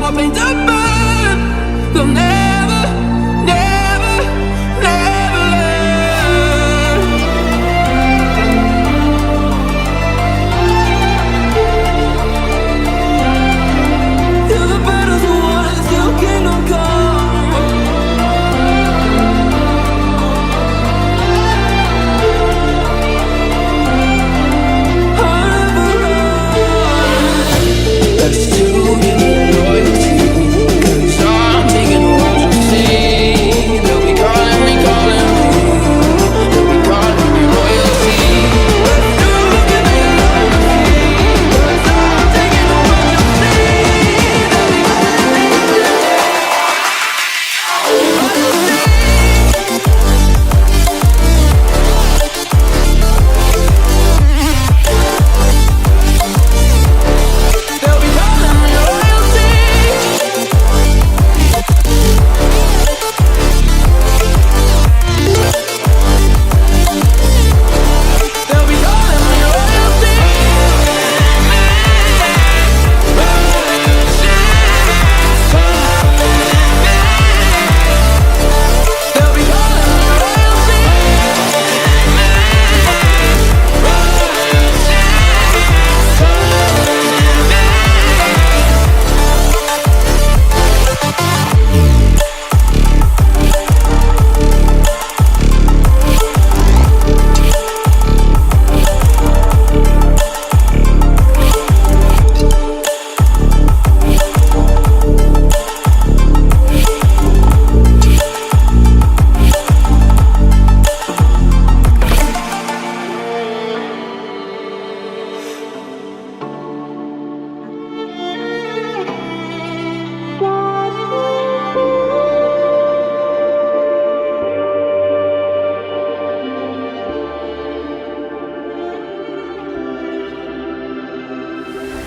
our flames to burn. They'll never, never, never learn. Till the battles are won, till kingdom come. Let's do it, loyalty. 'Cause I'm taking the world you'll see. They'll be calling me, they'll be calling me royalty. Let's do it, loyalty. 'Cause I'm taking the world you'll see. They'll be They'll be calling me royalty. They'll be calling me royalty. They'll be calling me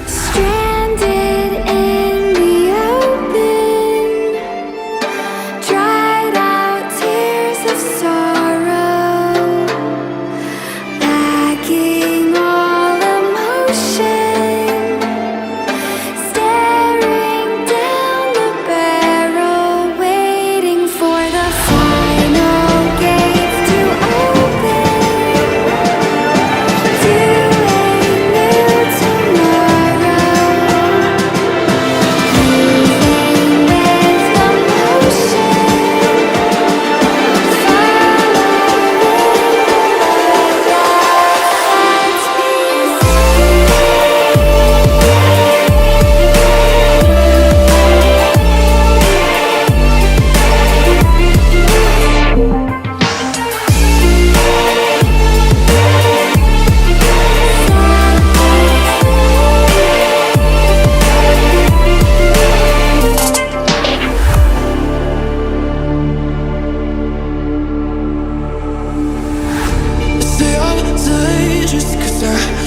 stranded in the open, dried out tears of sorrow, lacking all emotion, staring down the barrel, waiting for the final gate to open to a new tomorrow. Moving with the motion, say I'm dangerous 'cause I